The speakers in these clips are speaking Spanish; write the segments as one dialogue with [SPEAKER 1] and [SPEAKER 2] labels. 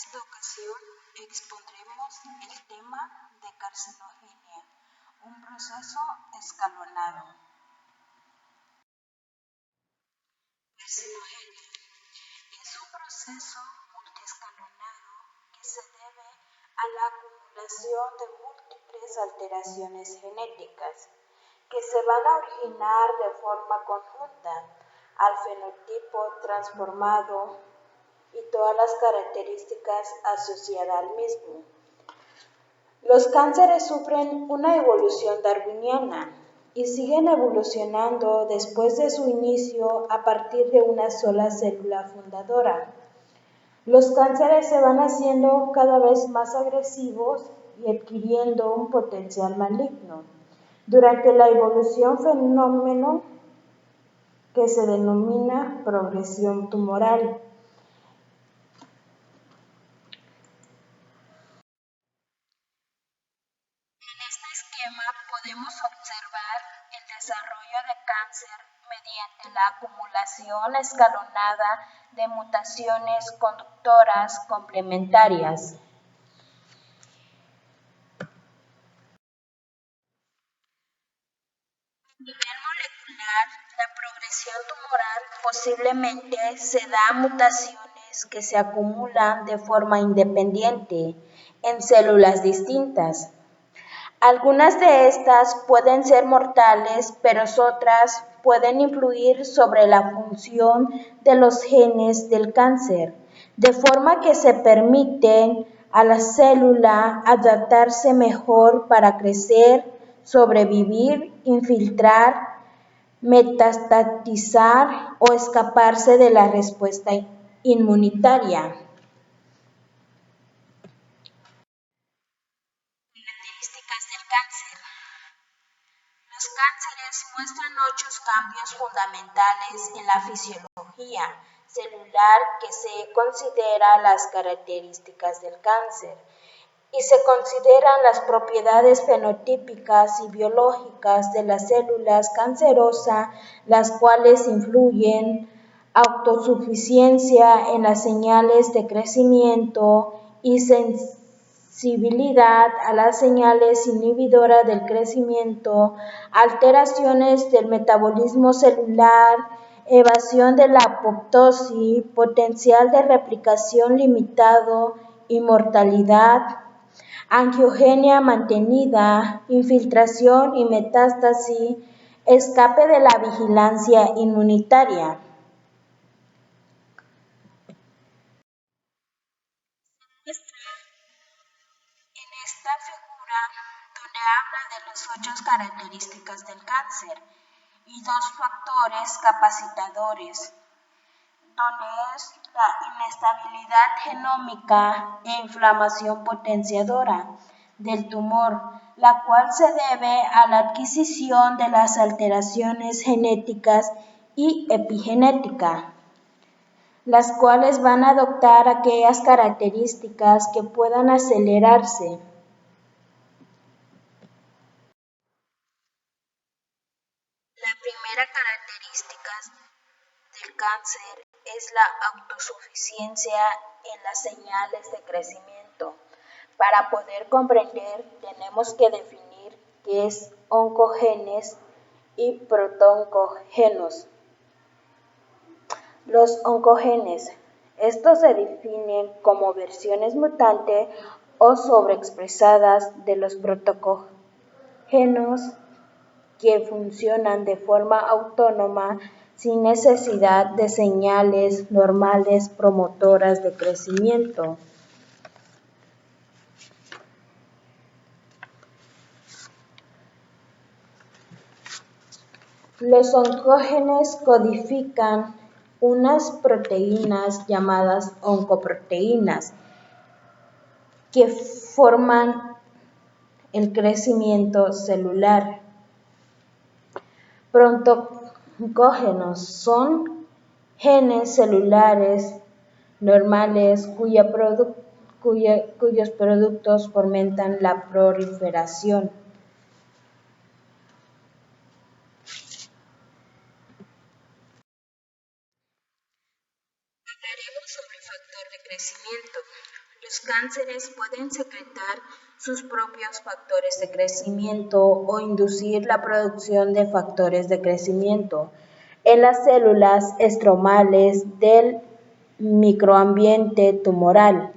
[SPEAKER 1] esta ocasión expondremos el tema de carcinogenia, un proceso escalonado. Carcinogenia es un proceso multiescalonado que se debe a la acumulación de múltiples alteraciones genéticas que se van a originar de forma conjunta al fenotipo transformado y todas las características asociadas al mismo. Los cánceres sufren una evolución darwiniana y siguen evolucionando después de su inicio a partir de una sola célula fundadora. Los cánceres se van haciendo cada vez más agresivos y adquiriendo un potencial maligno. Durante la evolución, fenómeno que se denomina progresión tumoral. En este esquema podemos observar el desarrollo de cáncer mediante la acumulación escalonada de mutaciones conductoras complementarias. A nivel molecular, la progresión tumoral posiblemente se da a mutaciones que se acumulan de forma independiente en células distintas. Algunas de estas pueden ser mortales, pero otras pueden influir sobre la función de los genes del cáncer, de forma que se permiten a la célula adaptarse mejor para crecer, sobrevivir, infiltrar, metastatizar o escaparse de la respuesta inmunitaria. Características del cáncer. Los cánceres muestran 8 cambios fundamentales en la fisiología celular que se consideran las características del cáncer y se consideran las propiedades fenotípicas y biológicas de las células cancerosas, las cuales influyen autosuficiencia en las señales de crecimiento y sensibilidad a las señales inhibidoras del crecimiento, alteraciones del metabolismo celular, evasión de la apoptosis, potencial de replicación limitado y mortalidad, angiogenia mantenida, infiltración y metástasis, escape de la vigilancia inmunitaria. En esta figura, donde habla de las 8 características del cáncer y 2 factores capacitadores, donde es la inestabilidad genómica e inflamación potenciadora del tumor, la cual se debe a la adquisición de las alteraciones genéticas y epigenéticas, las cuales van a adoptar aquellas características que puedan acelerarse. La primera característica del cáncer es la autosuficiencia en las señales de crecimiento. Para poder comprender, tenemos que definir qué es oncogenes y protoncogenos. Los oncogenes, estos se definen como versiones mutantes o sobreexpresadas de los protocogenos que funcionan de forma autónoma sin necesidad de señales normales promotoras de crecimiento. Los oncogenes codifican unas proteínas llamadas oncoproteínas que forman el crecimiento celular. Protoncogenos son genes celulares normales cuyos productos fomentan la proliferación. Hablaremos sobre el factor de crecimiento. Los cánceres pueden secretar sus propios factores de crecimiento o inducir la producción de factores de crecimiento en las células estromales del microambiente tumoral.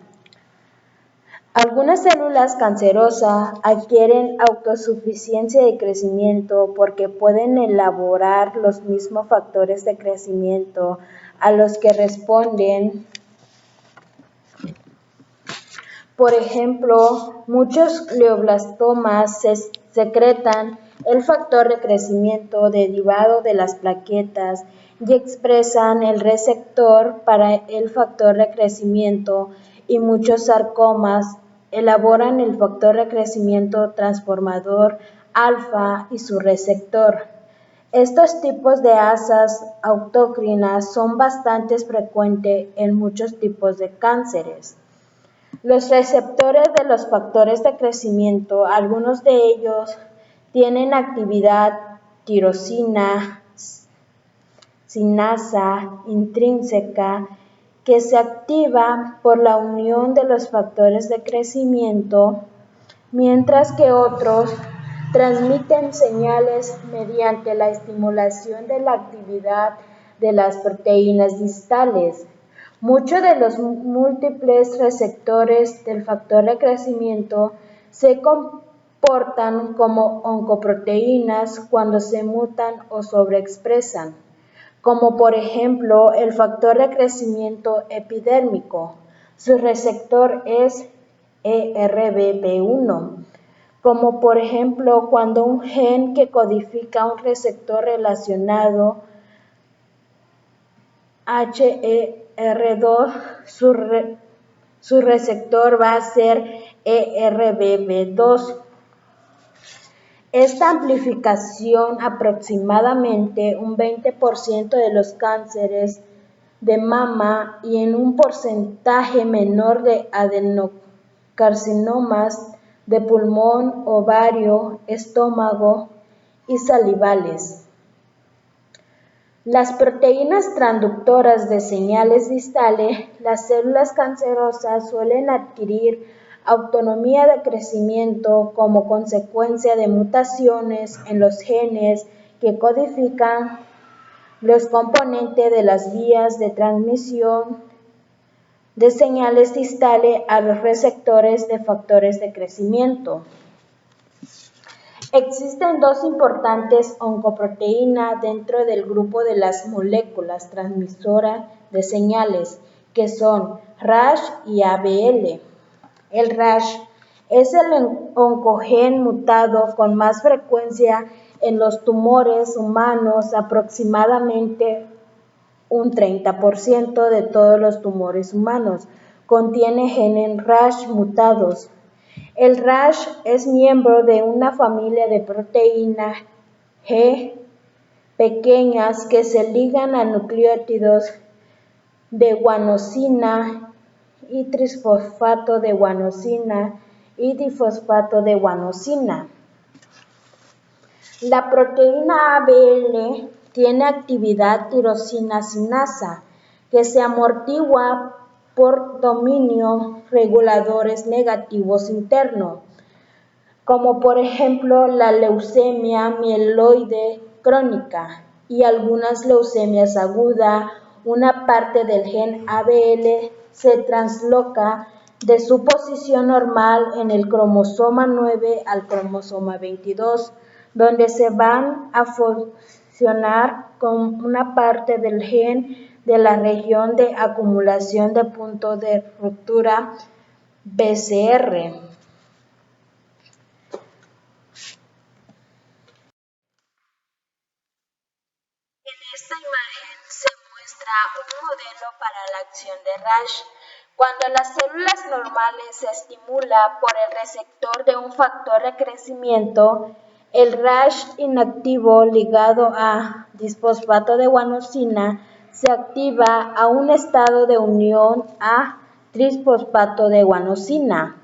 [SPEAKER 1] Algunas células cancerosas adquieren autosuficiencia de crecimiento porque pueden elaborar los mismos factores de crecimiento a los que responden. Por ejemplo, muchos glioblastomas secretan el factor de crecimiento derivado de las plaquetas y expresan el receptor para el factor de crecimiento, y muchos sarcomas elaboran el factor de crecimiento transformador alfa y su receptor. Estos tipos de asas autocrinas son bastante frecuentes en muchos tipos de cánceres. Los receptores de los factores de crecimiento, algunos de ellos tienen actividad tirosina, sinasa intrínseca, que se activa por la unión de los factores de crecimiento, mientras que otros transmiten señales mediante la estimulación de la actividad de las proteínas distales. Muchos de los múltiples receptores del factor de crecimiento se comportan como oncoproteínas cuando se mutan o sobreexpresan, como por ejemplo el factor de crecimiento epidérmico. Su receptor es ERBB1, como por ejemplo cuando un gen que codifica un receptor relacionado HER2, su receptor va a ser ERBB2. Esta amplificación, aproximadamente un 20% de los cánceres de mama y en un porcentaje menor de adenocarcinomas de pulmón, ovario, estómago y salivales. Las proteínas transductoras de señales distales, las células cancerosas suelen adquirir autonomía de crecimiento como consecuencia de mutaciones en los genes que codifican los componentes de las vías de transmisión de señales distales a los receptores de factores de crecimiento. Existen dos importantes oncoproteínas dentro del grupo de las moléculas transmisoras de señales, que son RAS y ABL. El RAS es el oncogen mutado con más frecuencia en los tumores humanos, aproximadamente un 30% de todos los tumores humanos contiene genes RAS mutados. El RAS es miembro de una familia de proteínas G pequeñas que se ligan a nucleótidos de guanosina y trisfosfato de guanosina y difosfato de guanosina. La proteína ABL tiene actividad tirosina sinasa, que se amortigua por dominio reguladores negativos internos, como por ejemplo la leucemia mieloide crónica y algunas leucemias agudas. Una parte del gen ABL se transloca de su posición normal en el cromosoma 9 al cromosoma 22, donde se van a fusionar con una parte del gen de la región de acumulación de punto de ruptura BCR. En esta imagen se muestra un modelo para la acción de RAS. Cuando las células normales se estimulan por el receptor de un factor de crecimiento, el RAS inactivo ligado a disfosfato de guanosina se activa a un estado de unión a trisfosfato de guanosina.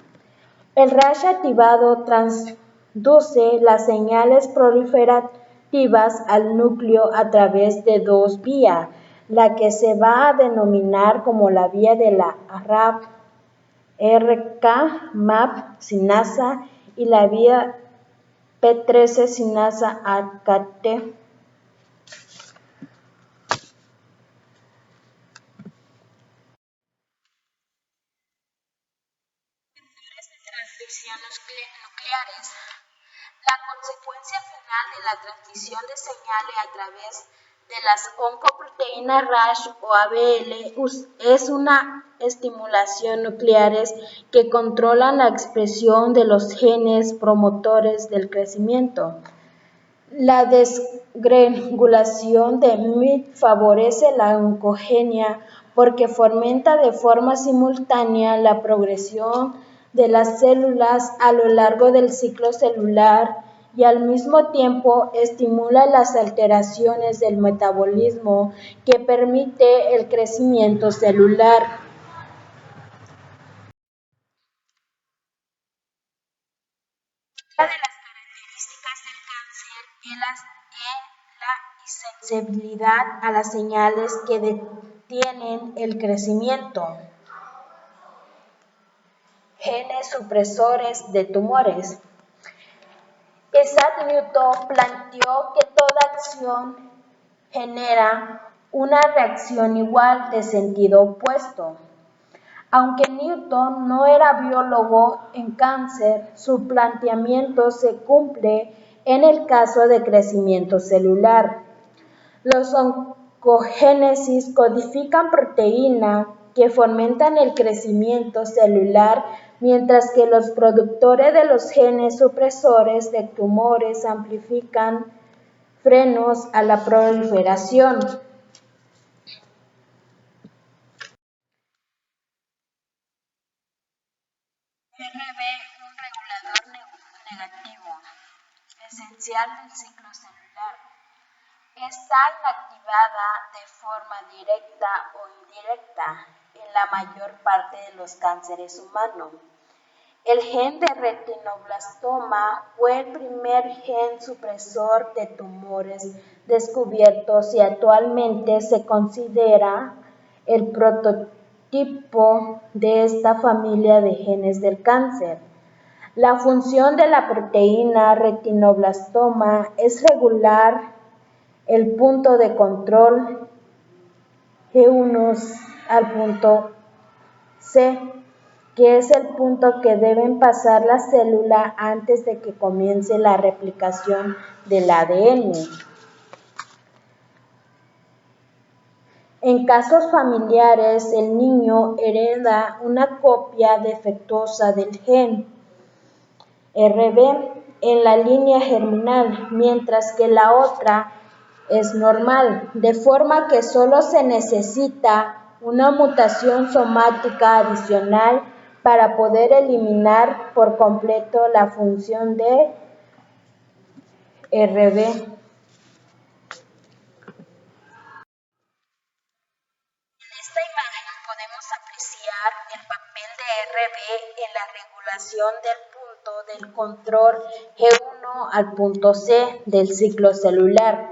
[SPEAKER 1] El RAS activado transduce las señales proliferativas al núcleo a través de dos vías, la que se va a denominar como la vía de la RAP RK, MAP, sinasa y la vía P13 sinasa AKT. Transcripción nucleares. La consecuencia final de la transmisión de señales a través de las oncoproteínas RAS o ABL es una estimulación nucleares que controlan la expresión de los genes promotores del crecimiento. La desgregulación de MIT favorece la oncogenia porque fomenta de forma simultánea la progresión de las células a lo largo del ciclo celular y al mismo tiempo estimula las alteraciones del metabolismo que permite el crecimiento celular. Una de las características del cáncer es la insensibilidad a las señales que detienen el crecimiento. Genes supresores de tumores. Isaac Newton planteó que toda acción genera una reacción igual de sentido opuesto. Aunque Newton no era biólogo en cáncer, su planteamiento se cumple en el caso de crecimiento celular. Los oncogénesis codifican proteínas que fomentan el crecimiento celular, mientras que los productores de los genes supresores de tumores amplifican frenos a la proliferación. RB, un regulador negativo, esencial del ciclo celular. Está inactivada de forma directa o indirecta en la mayor parte de los cánceres humanos. El gen de retinoblastoma fue el primer gen supresor de tumores descubiertos y actualmente se considera el prototipo de esta familia de genes del cáncer. La función de la proteína retinoblastoma es regular el punto de control G1 al punto C, que es el punto que deben pasar las células antes de que comience la replicación del ADN. En casos familiares, el niño hereda una copia defectuosa del gen RB en la línea germinal, mientras que la otra es normal, de forma que solo se necesita una mutación somática adicional para poder eliminar por completo la función de RB. En esta imagen podemos apreciar el papel de RB en la regulación del punto del control G1 al punto C del ciclo celular.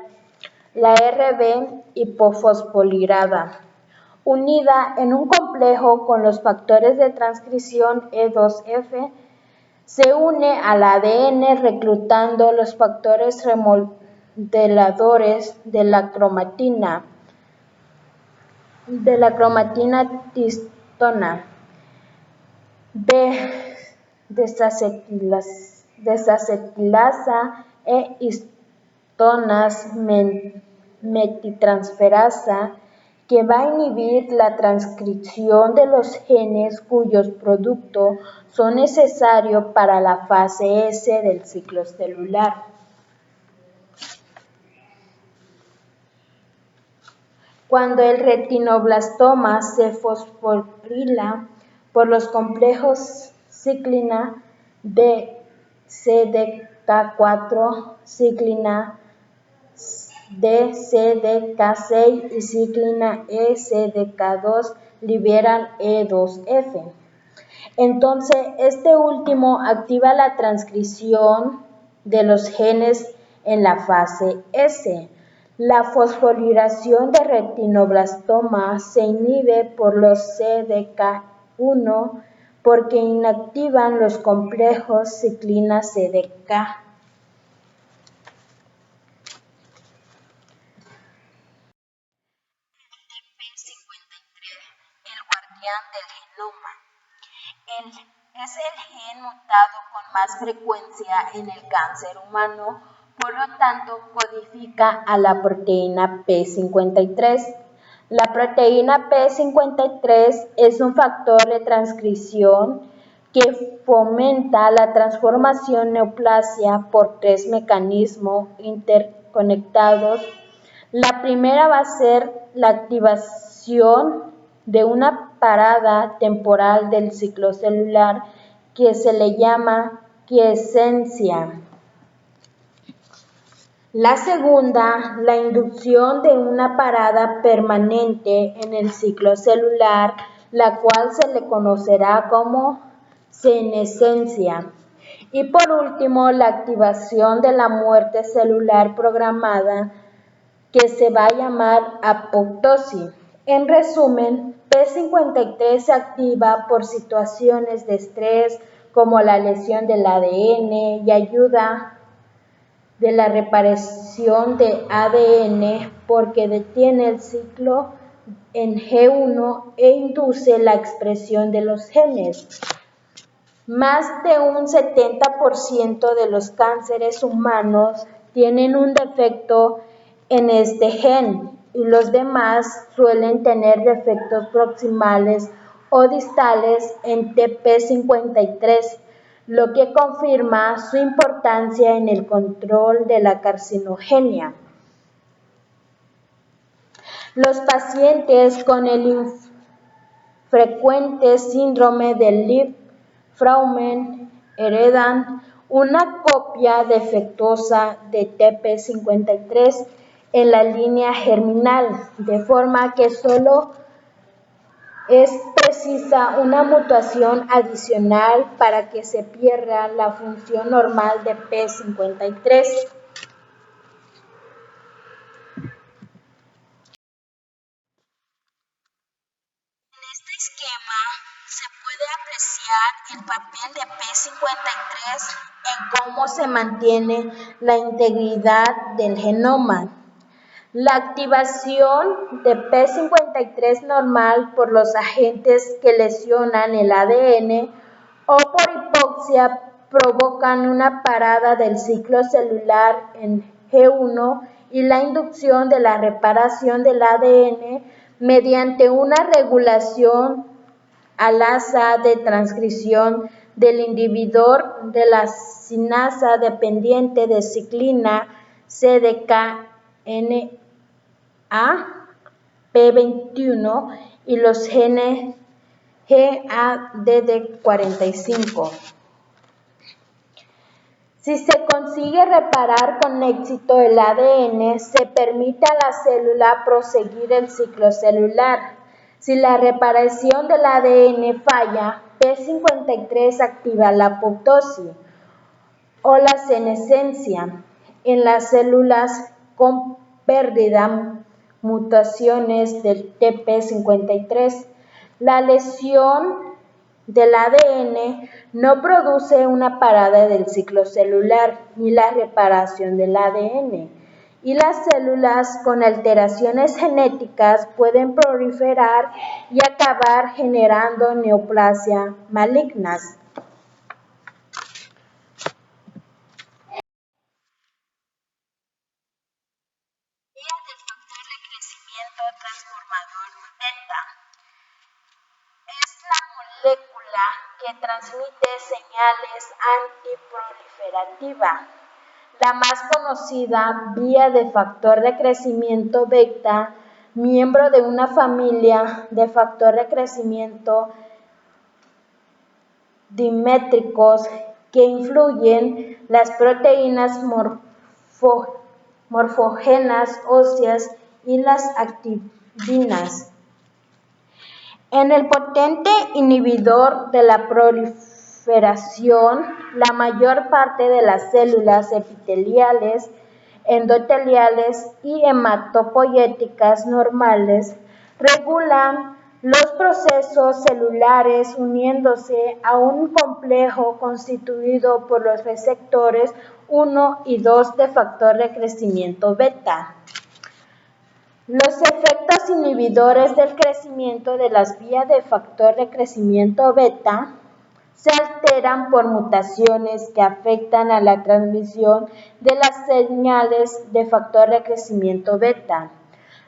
[SPEAKER 1] La RB hipofosforilada, unida en un complejo con los factores de transcripción E2F, se une al ADN reclutando los factores remodeladores de la cromatina histona B desacetilasa e histonas metitransferasa, que va a inhibir la transcripción de los genes cuyos productos son necesarios para la fase S del ciclo celular. Cuando el retinoblastoma se fosforila por los complejos ciclina B, CDK4, ciclina D, CDK6 y ciclina E, CDK2 liberan E2F. Entonces, este último activa la transcripción de los genes en la fase S. La fosforilación de retinoblastoma se inhibe por los CDK1 porque inactivan los complejos ciclina CDK. P53, el guardián del genoma. Es el gen mutado con más frecuencia en el cáncer humano, por lo tanto codifica a la proteína P53. La proteína P53 es un factor de transcripción que fomenta la transformación neoplasia por tres mecanismos interconectados. La primera va a ser la activación de una parada temporal del ciclo celular que se le llama quiescencia. La segunda, la inducción de una parada permanente en el ciclo celular, la cual se le conocerá como senescencia. Y por último, la activación de la muerte celular programada, que se va a llamar apoptosis. En resumen, P53 se activa por situaciones de estrés como la lesión del ADN y ayuda de la reparación de ADN porque detiene el ciclo en G1 e induce la expresión de los genes. Más de un 70% de los cánceres humanos tienen un defecto en este gen y los demás suelen tener defectos proximales o distales en TP53, lo que confirma su importancia en el control de la carcinogenia. Los pacientes con el frecuente síndrome de Liebfraumeni heredan una copia defectuosa de TP53 en la línea germinal, de forma que solo es precisa una mutación adicional para que se pierda la función normal de P53. En este esquema se puede apreciar el papel de P53 en cómo se mantiene la integridad del genoma. La activación de P53 normal por los agentes que lesionan el ADN o por hipoxia provocan una parada del ciclo celular en G1 y la inducción de la reparación del ADN mediante una regulación alasa de transcripción del inhibidor de la sinasa dependiente de ciclina CDKN P21 y los genes GADD45. Si se consigue reparar con éxito el ADN, se permite a la célula proseguir el ciclo celular. Si la reparación del ADN falla, P53 activa la apoptosis o la senescencia en las células con pérdida mutaciones del TP53. La lesión del ADN no produce una parada del ciclo celular ni la reparación del ADN, y las células con alteraciones genéticas pueden proliferar y acabar generando neoplasia malignas. Del factor de crecimiento transformador beta. Es la molécula que transmite señales antiproliferativas. La más conocida vía de factor de crecimiento beta, miembro de una familia de factor de crecimiento dimétricos que influyen las proteínas morfógenas óseas y las activinas. En el potente inhibidor de la proliferación, la mayor parte de las células epiteliales, endoteliales y hematopoyéticas normales regulan los procesos celulares uniéndose a un complejo constituido por los receptores 1 y 2 de factor de crecimiento beta. Los efectos inhibidores del crecimiento de las vías de factor de crecimiento beta se alteran por mutaciones que afectan a la transmisión de las señales de factor de crecimiento beta,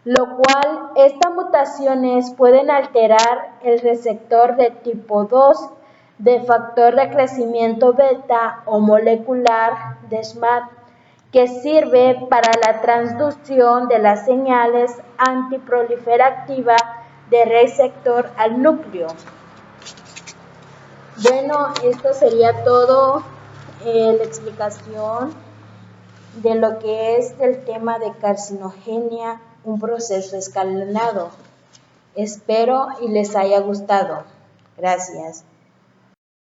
[SPEAKER 1] lo cual estas mutaciones pueden alterar el receptor de tipo 2 de factor de crecimiento beta o molecular de SMAD, que sirve para la transducción de las señales antiproliferativa de receptor al núcleo. Bueno, esto sería todo, la explicación de lo que es el tema de carcinogenia, un proceso escalonado. Espero y les haya gustado. Gracias.